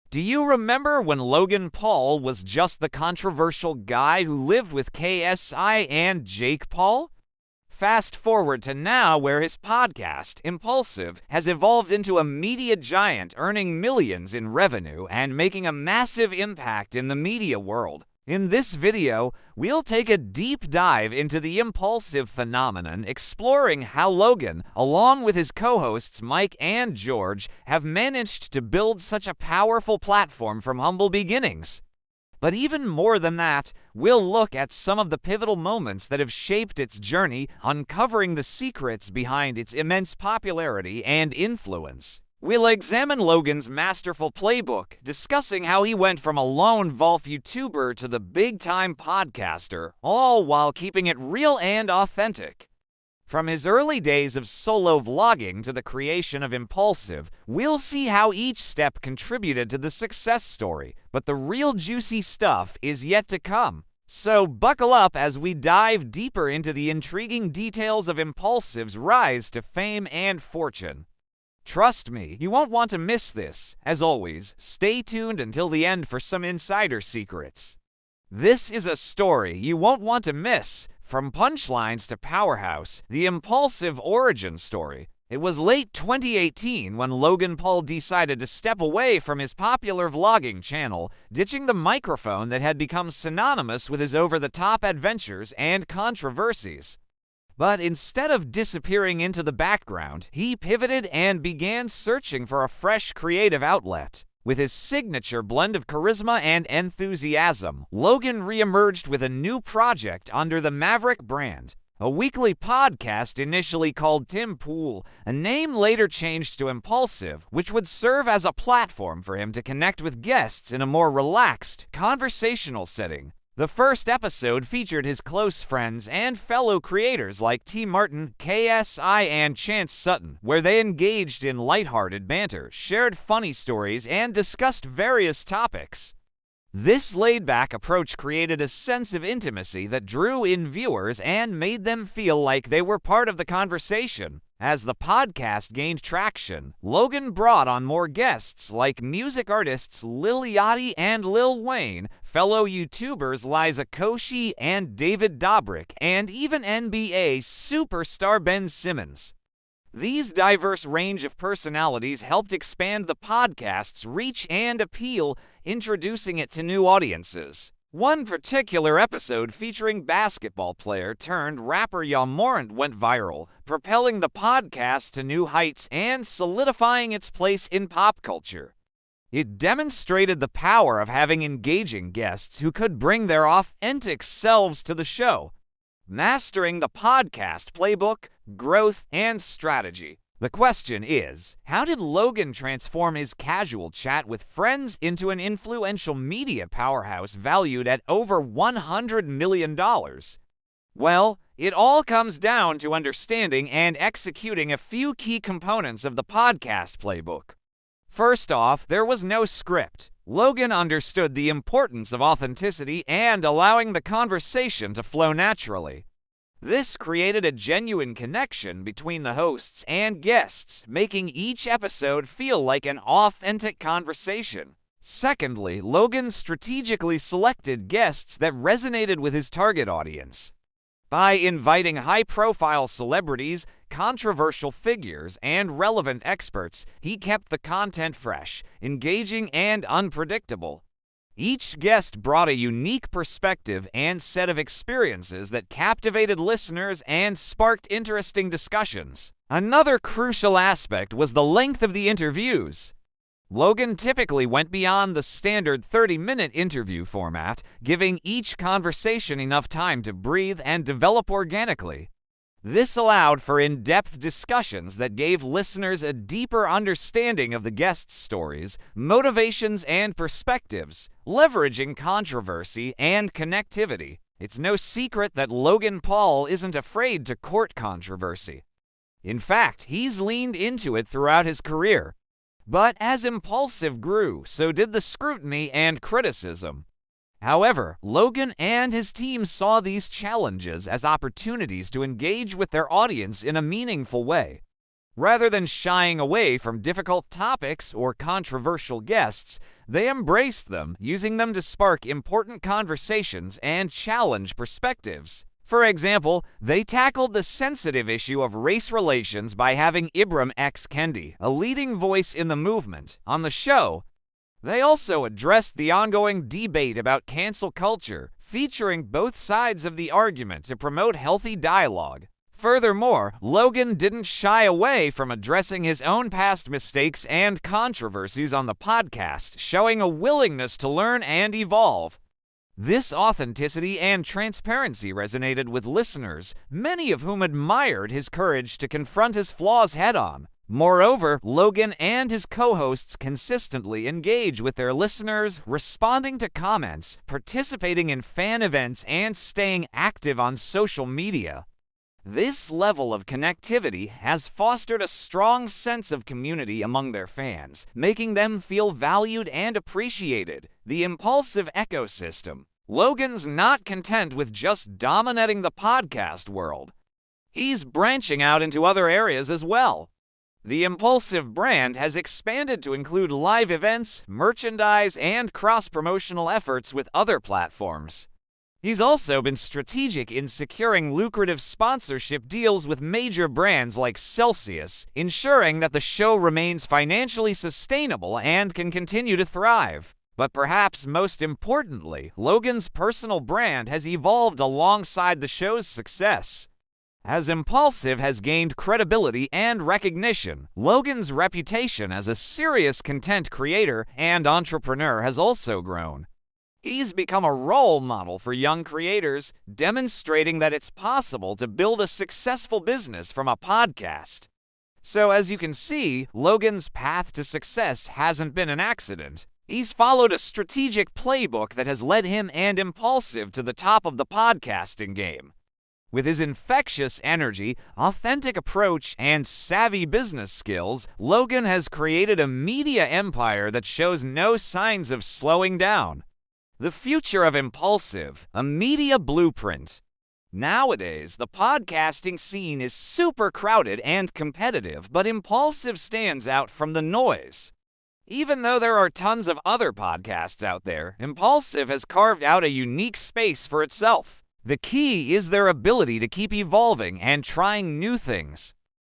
Do you remember when Logan Paul was just the controversial guy who lived with KSI and Jake Paul? Fast forward to now, where his podcast, Impaulsive, has evolved into a media giant, earning millions in revenue and making a massive impact in the media world. In this video, we'll take a deep dive into the Impaulsive phenomenon, exploring how Logan, along with his co-hosts Mike and George, have managed to build such a powerful platform from humble beginnings. But even more than that, we'll look at some of the pivotal moments that have shaped its journey, uncovering the secrets behind its immense popularity and influence. We'll examine Logan's masterful playbook, discussing how he went from a lone Volf YouTuber to the big-time podcaster, all while keeping it real and authentic. From his early days of solo vlogging to the creation of Impaulsive, we'll see how each step contributed to the success story, but the real juicy stuff is yet to come. So buckle up as we dive deeper into the intriguing details of Impaulsive's rise to fame and fortune. Trust me, you won't want to miss this. As always, stay tuned until the end for some insider secrets. This is a story you won't want to miss. From punchlines to Powerhouse, the Impaulsive origin story. It was late 2018 when Logan Paul decided to step away from his popular vlogging channel, ditching the microphone that had become synonymous with his over-the-top adventures and controversies. But instead of disappearing into the background, he pivoted and began searching for a fresh creative outlet. With his signature blend of charisma and enthusiasm, Logan re-emerged with a new project under the Maverick brand, a weekly podcast initially called Tim Pool, a name later changed to Impaulsive, which would serve as a platform for him to connect with guests in a more relaxed, conversational setting. The first episode featured his close friends and fellow creators like T. Martin, KSI, and Chance Sutton, where they engaged in lighthearted banter, shared funny stories, and discussed various topics. This laid-back approach created a sense of intimacy that drew in viewers and made them feel like they were part of the conversation. As the podcast gained traction, Logan brought on more guests like music artists Lil Yachty and Lil Wayne, fellow YouTubers Liza Koshy and David Dobrik, and even NBA superstar Ben Simmons. These diverse range of personalities helped expand the podcast's reach and appeal, introducing it to new audiences. One particular episode featuring basketball player turned rapper Ja Morant went viral, propelling the podcast to new heights and solidifying its place in pop culture. It demonstrated the power of having engaging guests who could bring their authentic selves to the show. Mastering the podcast playbook, growth, and strategy. The question is, how did Logan transform his casual chat with friends into an influential media powerhouse valued at over $100 million? Well, it all comes down to understanding and executing a few key components of the podcast playbook. First off, there was no script. Logan understood the importance of authenticity and allowing the conversation to flow naturally. This created a genuine connection between the hosts and guests, making each episode feel like an authentic conversation. Secondly, Logan strategically selected guests that resonated with his target audience. By inviting high-profile celebrities, controversial figures, and relevant experts, he kept the content fresh, engaging, and unpredictable. Each guest brought a unique perspective and set of experiences that captivated listeners and sparked interesting discussions. Another crucial aspect was the length of the interviews. Logan typically went beyond the standard 30-minute interview format, giving each conversation enough time to breathe and develop organically. This allowed for in-depth discussions that gave listeners a deeper understanding of the guests' stories, motivations, and perspectives, leveraging controversy and connectivity. It's no secret that Logan Paul isn't afraid to court controversy. In fact, he's leaned into it throughout his career. But as Impaulsive grew, so did the scrutiny and criticism. However, Logan and his team saw these challenges as opportunities to engage with their audience in a meaningful way. Rather than shying away from difficult topics or controversial guests, they embraced them, using them to spark important conversations and challenge perspectives. For example, they tackled the sensitive issue of race relations by having Ibram X. Kendi, a leading voice in the movement, on the show. They also addressed the ongoing debate about cancel culture, featuring both sides of the argument to promote healthy dialogue. Furthermore, Logan didn't shy away from addressing his own past mistakes and controversies on the podcast, showing a willingness to learn and evolve. This authenticity and transparency resonated with listeners, many of whom admired his courage to confront his flaws head-on. Moreover, Logan and his co-hosts consistently engage with their listeners, responding to comments, participating in fan events, and staying active on social media. This level of connectivity has fostered a strong sense of community among their fans, making them feel valued and appreciated. The Impaulsive ecosystem. Logan's not content with just dominating the podcast world. He's branching out into other areas as well. The Impaulsive brand has expanded to include live events, merchandise, and cross-promotional efforts with other platforms. He's also been strategic in securing lucrative sponsorship deals with major brands like Celsius, ensuring that the show remains financially sustainable and can continue to thrive. But perhaps most importantly, Logan's personal brand has evolved alongside the show's success. As Impaulsive has gained credibility and recognition, Logan's reputation as a serious content creator and entrepreneur has also grown. He's become a role model for young creators, demonstrating that it's possible to build a successful business from a podcast. So as you can see, Logan's path to success hasn't been an accident. He's followed a strategic playbook that has led him and Impaulsive to the top of the podcasting game. With his infectious energy, authentic approach, and savvy business skills, Logan has created a media empire that shows no signs of slowing down. The future of Impaulsive, a media blueprint. Nowadays, the podcasting scene is super crowded and competitive, but Impaulsive stands out from the noise. Even though there are tons of other podcasts out there, Impaulsive has carved out a unique space for itself. The key is their ability to keep evolving and trying new things.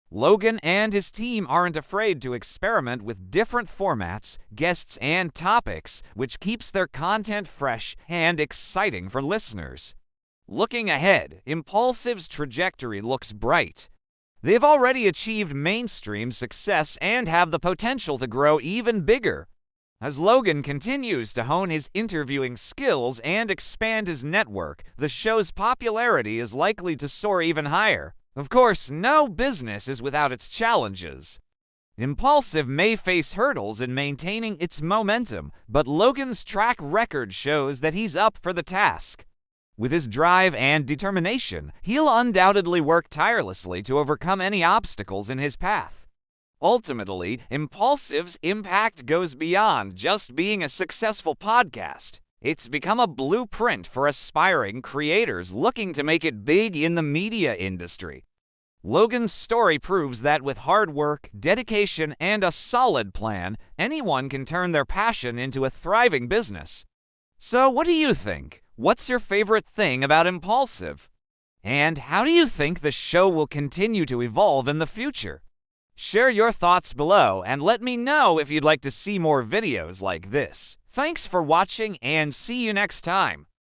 Logan and his team aren't afraid to experiment with different formats, guests, and topics, which keeps their content fresh and exciting for listeners. Looking ahead, Impaulsive's trajectory looks bright. They've already achieved mainstream success and have the potential to grow even bigger. As Logan continues to hone his interviewing skills and expand his network, the show's popularity is likely to soar even higher. Of course, no business is without its challenges. Impaulsive may face hurdles in maintaining its momentum, but Logan's track record shows that he's up for the task. With his drive and determination, he'll undoubtedly work tirelessly to overcome any obstacles in his path. Ultimately, Impaulsive's impact goes beyond just being a successful podcast. It's become a blueprint for aspiring creators looking to make it big in the media industry. Logan's story proves that with hard work, dedication, and a solid plan, anyone can turn their passion into a thriving business. So what do you think? What's your favorite thing about Impaulsive? And how do you think the show will continue to evolve in the future? Share your thoughts below and let me know if you'd like to see more videos like this. Thanks for watching and see you next time.